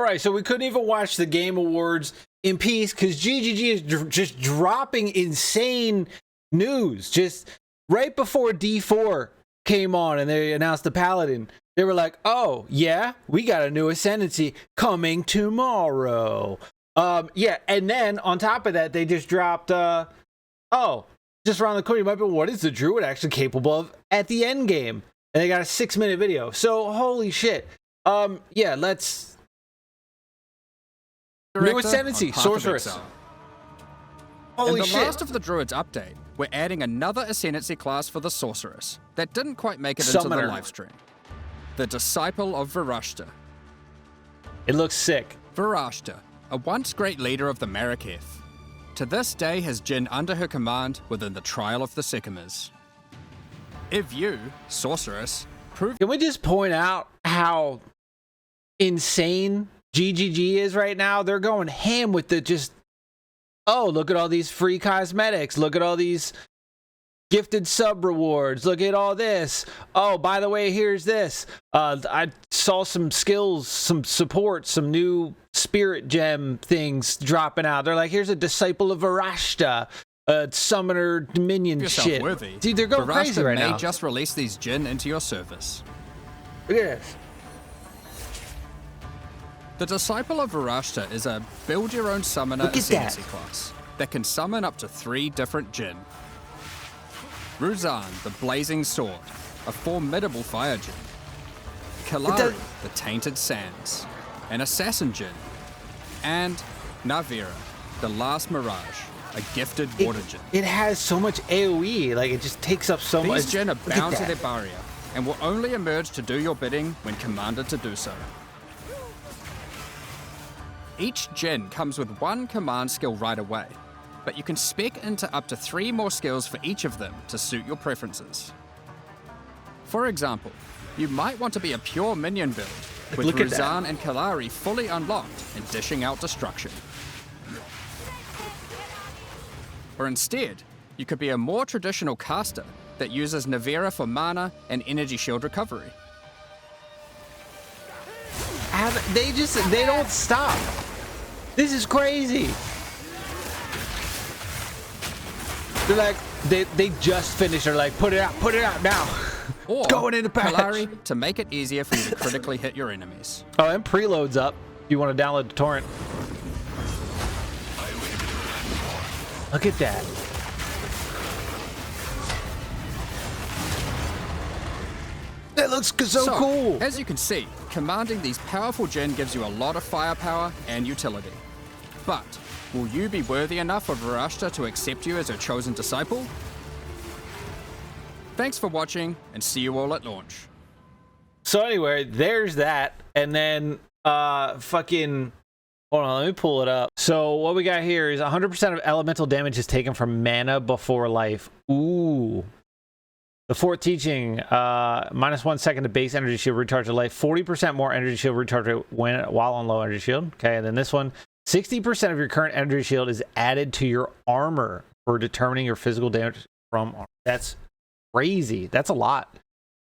right, so we couldn't even watch the Game Awards in peace because GGG is just dropping insane news. Just right before D4 came on and they announced the Paladin, they were like, oh, yeah, we got a new Ascendancy coming tomorrow. Yeah, and then on top of that, they just dropped, just around the corner, you might be, what is the Druid actually capable of at the end game? And they got a 6-minute video. So, holy shit. Yeah, let's... New Ascendancy, Sorceress. In the last of the Druids update, we're adding another Ascendancy class for the Sorceress that didn't quite make it into the livestream. The Disciple of Varashta. It looks sick. Varashta, a once great leader of the Maraketh, to this day has Jinn under her command within the Trial of the Sycamores. If you, Sorceress, prove... Can we just point out how insane GGG is right now? They're going ham with the just... Oh, look at all these free cosmetics. Look at all these gifted sub rewards. Look at all this. Oh, by the way, here's this. I saw some skills, some support, some new spirit gem things dropping out. They're like, here's a Disciple of Varashta, a summoner dominion shit. Worthy. Dude, they're going crazy right now. May just release these Jinn into your service. Look at this. The Disciple of Varashta is a build-your-own summoner Ascendancy class that can summon up to 3 different Jinn. Ruzan, the Blazing Sword, a formidable fire Jinn. Kalari, the Tainted Sands, an assassin Jinn. And Navira, the Last Mirage, a gifted water Jinn. It has so much AoE, like it just takes up so much. These Jinn are bound to their barrier and will only emerge to do your bidding when commanded to do so. Each Jinn comes with 1 command skill right away, but you can spec into up to 3 more skills for each of them to suit your preferences. For example, you might want to be a pure minion build, with Ruzan and Kalari fully unlocked and dishing out destruction. Or instead, you could be a more traditional caster that uses Navira for mana and energy shield recovery. They don't stop. This is crazy. They're like, they just finished. They're like, put it out now. Or going in the patch. Kalari to make it easier for you to critically hit your enemies. Oh, and preload's up. If you want to download the torrent. Look at that. That looks so cool. As you can see, commanding these powerful Jinn gives you a lot of firepower and utility. But will you be worthy enough of Varashta to accept you as her chosen disciple? Thanks for watching, and see you all at launch. So anyway, there's that. And then fucking... Hold on, let me pull it up. So what we got here is 100% of elemental damage is taken from mana before life. Ooh. The fourth teaching, -1 second to base energy shield recharge of life, 40% more energy shield recharge while on low energy shield. Okay, and then this one, 60% of your current energy shield is added to your armor for determining your physical damage from armor. That's crazy. That's a lot.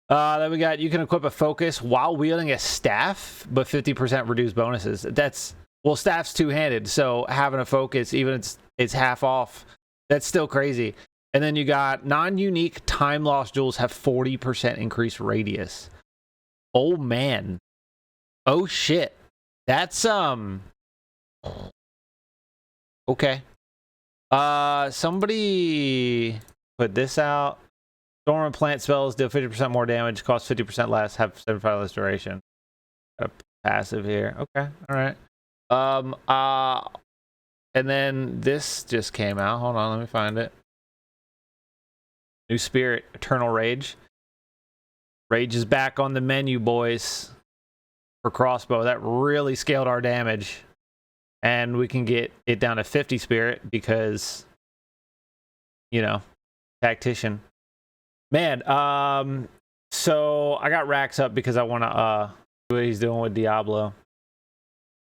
Then we got, you can equip a focus while wielding a staff, but 50% reduced bonuses. That's, well, staff's two-handed, so having a focus, even if it's half off, that's still crazy. And then you got non-unique time loss jewels have 40% increased radius. Oh man. Oh shit. That's okay. Somebody put this out. Storm and plant spells deal 50% more damage, cost 50% less, have 75 less duration. Got a passive here. Okay, all right. And then this just came out. Hold on, let me find it. New Spirit, Eternal Rage. Rage is back on the menu, boys. For crossbow, that really scaled our damage. And we can get it down to 50 Spirit because, you know, Tactician. Man, so I got racks up because I want to see what he's doing with Diablo.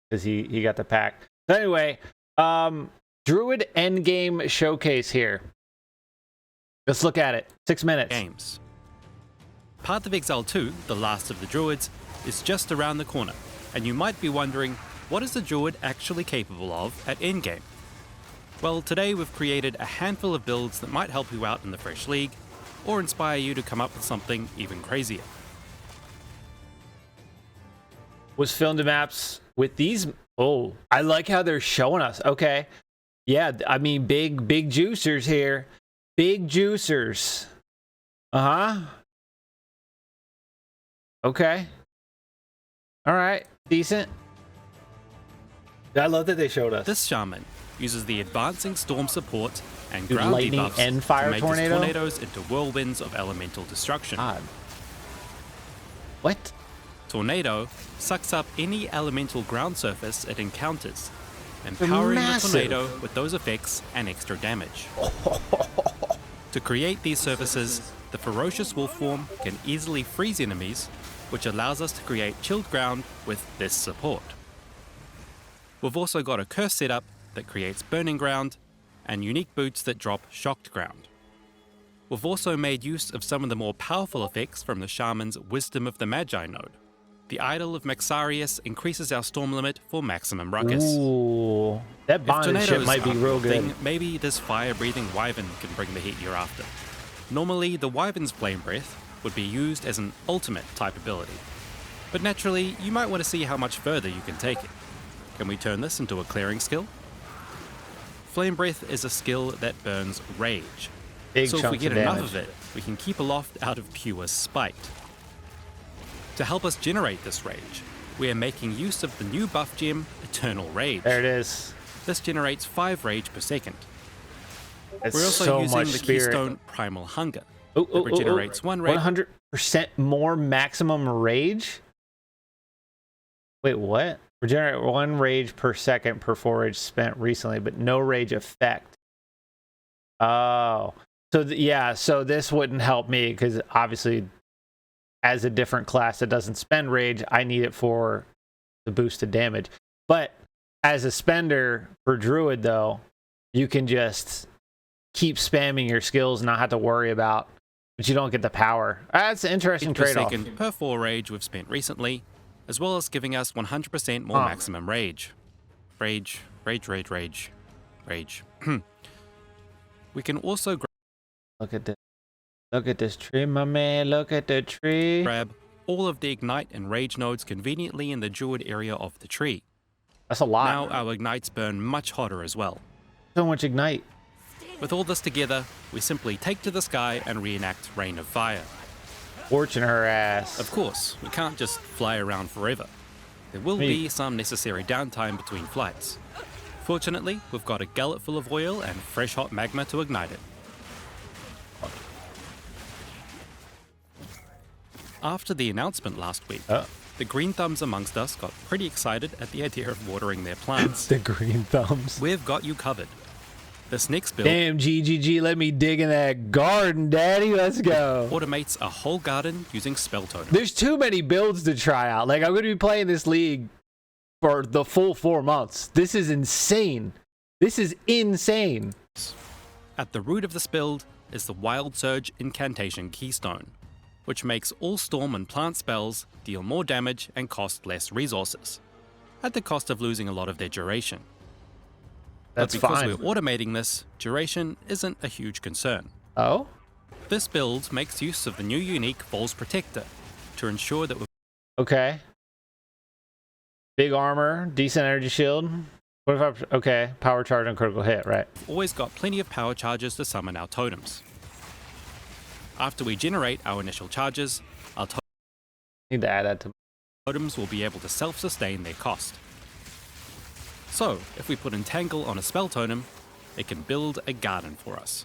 Because he got the pack. So anyway, Druid Endgame Showcase here. Let's look at it. 6 minutes. Games. Path of Exile 2, The Last of the Druids, is just around the corner. And you might be wondering, what is the druid actually capable of at Endgame? Well, today we've created a handful of builds that might help you out in the Fresh League, or inspire you to come up with something even crazier. Was filmed maps with these. Oh, I like how they're showing us. Okay. Yeah, I mean, big juicers here. Big juicers. Uh-huh. Okay. All right. Decent. I love that they showed us. This shaman uses the advancing storm support and Dude, ground lightning debuffs and fire to make his tornado? tornadoes into whirlwinds of elemental destruction. God. What? Tornado sucks up any elemental ground surface it encounters, empowering the tornado with those effects and extra damage. To create these surfaces, the ferocious wolf form can easily freeze enemies, which allows us to create chilled ground with this support. We've also got a curse setup that creates burning ground, and unique boots that drop shocked ground. We've also made use of some of the more powerful effects from the Shaman's Wisdom of the Magi node. The Idol of Maxarius increases our storm limit for maximum ruckus. Ooh, that bonded shit might be real good. Maybe this fire-breathing wyvern can bring the heat you're after. Normally, the wyvern's flame breath would be used as an ultimate type ability. But naturally, you might want to see how much further you can take it. Can we turn this into a clearing skill? Flame breath is a skill that burns rage. So if we get enough of it, we can keep aloft out of pure spite. To help us generate this rage, we are making use of the new buff gem, Eternal Rage. There it is. This generates 5 rage per second. That's We're also so using much the spirit. Keystone Primal Hunger. That regenerates 1 rage. 100% more maximum rage? Wait, what? Regenerate 1 rage per second per 4 rage spent recently, but no rage effect. Oh. So, yeah, so this wouldn't help me because obviously, as a different class that doesn't spend rage, I need it for the boosted damage. But as a spender for Druid, though, you can just keep spamming your skills and not have to worry about, but you don't get the power. That's an interesting trade-off. Per 4 rage we've spent recently, as well as giving us 100% more maximum rage. Rage. We can also Look at this. Look at this tree, my man. Look at the tree. grab all of the Ignite and Rage nodes conveniently in the Druid area of the tree. That's a lot. Now our Ignites burn much hotter as well. So much Ignite. With all this together, we simply take to the sky and reenact Rain of Fire. Fortune her ass. Of course, we can't just fly around forever. There will be some necessary downtime between flights. Fortunately, we've got a gullet full of oil and fresh hot magma to ignite it. After the announcement last week, the green thumbs amongst us got pretty excited at the idea of watering their plants. The green thumbs. We've got you covered. This next build Damn, GGG, let me dig in that garden, daddy. Let's go. automates a whole garden using spell totems. There's too many builds to try out. Like, I'm going to be playing this league for the full 4 months. This is insane. This is insane. At the root of this build is the Wild Surge Incantation Keystone, which makes all storm and plant spells deal more damage and cost less resources, at the cost of losing a lot of their duration. That's but because fine. we're automating this, duration isn't a huge concern. Oh? This build makes use of the new unique Falls Protector to ensure that we've Okay. Big armor, decent energy shield. What if I... Okay, power charge and critical hit, right? always got plenty of power charges to summon our totems. After we generate our initial charges, our Need to add that to... totems will be able to self-sustain their cost. So, if we put Entangle on a spell totem, it can build a garden for us.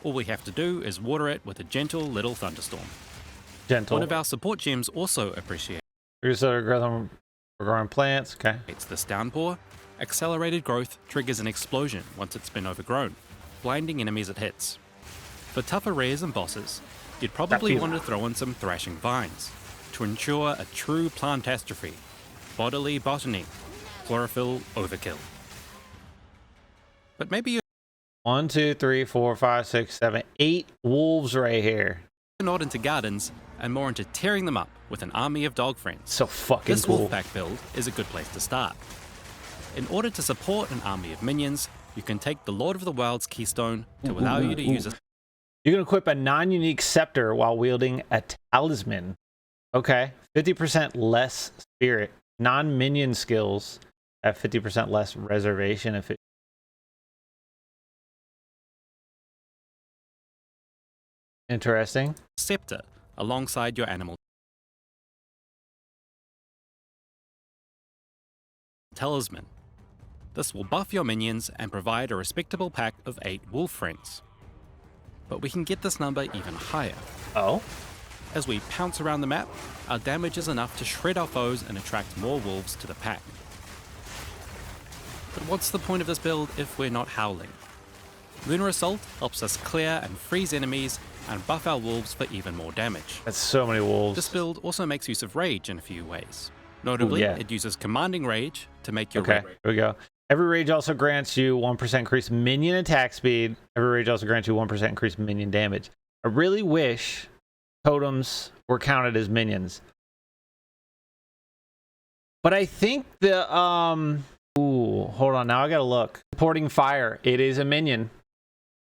All we have to do is water it with a gentle little thunderstorm. Gentle. One of our support gems also appreciates growing plants. Okay. this downpour. Accelerated growth triggers an explosion once it's been overgrown, blinding enemies it hits. For tougher rares and bosses, you'd probably want to throw in some Thrashing Vines to ensure a true plantastrophe, bodily botany, chlorophyll overkill. But maybe you're 1, 2, 3, 4, 5, 6, 7, 8 wolves right here. not into gardens, and more into tearing them up with an army of dog friends. So fucking This cool. Wolfpack build is a good place to start. In order to support an army of minions, you can take the Lord of the Wild's keystone to allow you to use a... You can equip a non-unique scepter while wielding a talisman. Okay. 50% less spirit. Non-minion skills have 50% less reservation. If it... Interesting. scepter alongside your animal talisman. This will buff your minions and provide a respectable pack of 8 wolf friends. But we can get this number even higher. Oh? As we pounce around the map, our damage is enough to shred our foes and attract more wolves to the pack. But what's the point of this build if we're not howling? Lunar Assault helps us clear and freeze enemies and buff our wolves for even more damage. That's so many wolves. This build also makes use of Rage in a few ways. Notably, it uses Commanding Rage to make your Okay, here we go. Every rage also grants you 1% increased minion attack speed. Every rage also grants you 1% increased minion damage. I really wish totems were counted as minions. But I think the ooh, hold on, now I gotta look. Supporting fire, it is a minion.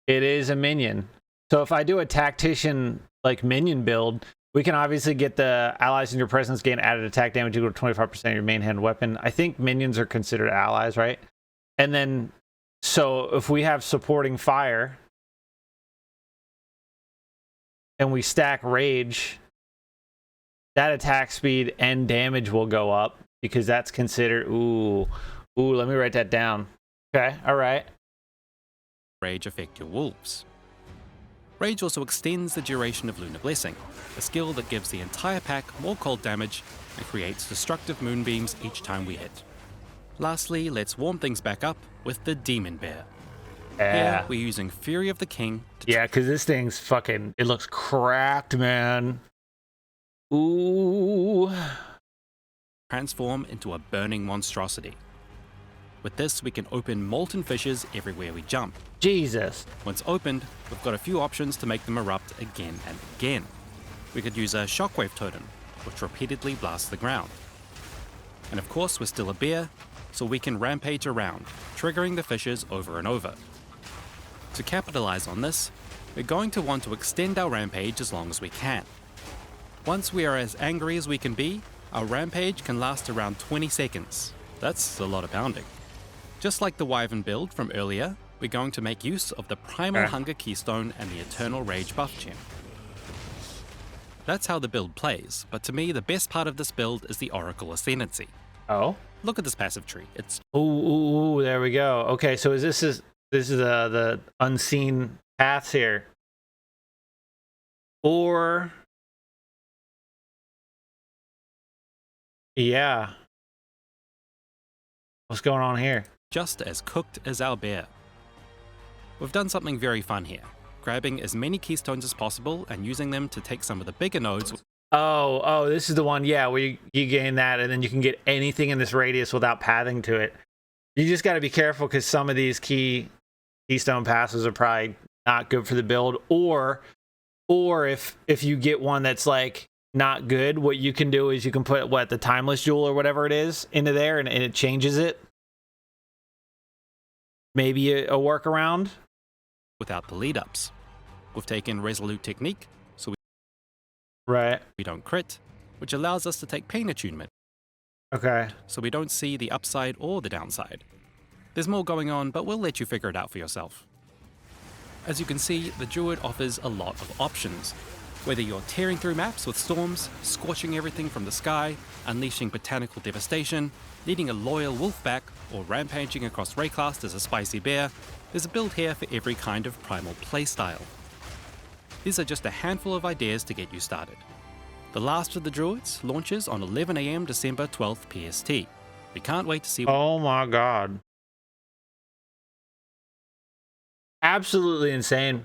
It is a minion. So if I do a tactician like minion build, we can obviously get the allies in your presence gain added attack damage equal to 25% of your main hand weapon. I think minions are considered allies, right? And then, so if we have supporting fire and we stack rage, that attack speed and damage will go up because that's considered, ooh, let me write that down. Okay, all right. Rage affect your wolves. Rage also extends the duration of Lunar Blessing, a skill that gives the entire pack more cold damage and creates destructive moonbeams each time we hit. Lastly, let's warm things back up with the Demon Bear. Here, we're using Fury of the King to because this thing's fucking, it looks cracked, man. Ooh. transform into a burning monstrosity. With this, we can open molten fissures everywhere we jump. Jesus. Once opened, we've got a few options to make them erupt again and again. We could use a shockwave totem, which repeatedly blasts the ground. And of course, we're still a bear, so we can rampage around, triggering the fissures over and over. To capitalize on this, we're going to want to extend our rampage as long as we can. Once we are as angry as we can be, our rampage can last around 20 seconds. That's a lot of pounding. Just like the wyvern build from earlier, we're going to make use of the Primal Hunger Keystone and the Eternal Rage buff gem. That's how the build plays, but to me the best part of this build is the Oracle Ascendancy. Oh? Look at this passive tree. It's Ooh, there we go. Okay, so this is the unseen paths here. Or yeah. What's going on here? just as cooked as our bear. We've done something very fun here, grabbing as many keystones as possible and using them to take some of the bigger nodes. Oh, this is the one, yeah, where you gain that and then you can get anything in this radius without pathing to it. You just got to be careful because some of these keystone passes are probably not good for the build, or if you get one that's like not good, what you can do is you can put the timeless jewel or whatever it is into there and it changes it. Maybe a workaround Without the lead-ups. We've taken Resolute Technique, so we don't crit, which allows us to take Pain Attunement, Okay. so we don't see the upside or the downside. There's more going on, but we'll let you figure it out for yourself. As you can see, the Druid offers a lot of options. Whether you're tearing through maps with storms, scorching everything from the sky, unleashing botanical devastation, needing a loyal wolfback, or rampaging across Rayclast as a spicy bear, there's a build here for every kind of primal playstyle. These are just a handful of ideas to get you started. The last of the Druids launches on 11 AM December 12th PST. We can't wait to see Oh my god. Absolutely insane.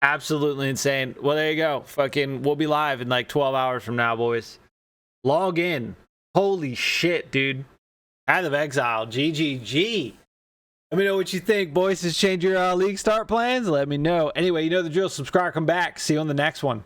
Absolutely insane. Well, there you go. We'll be live in like 12 hours from now, boys. Log in. Holy shit, dude. Path of Exile. GGG. Let me know what you think, boys. Just change your league start plans. Let me know. Anyway, you know the drill. Subscribe, come back. See you on the next one.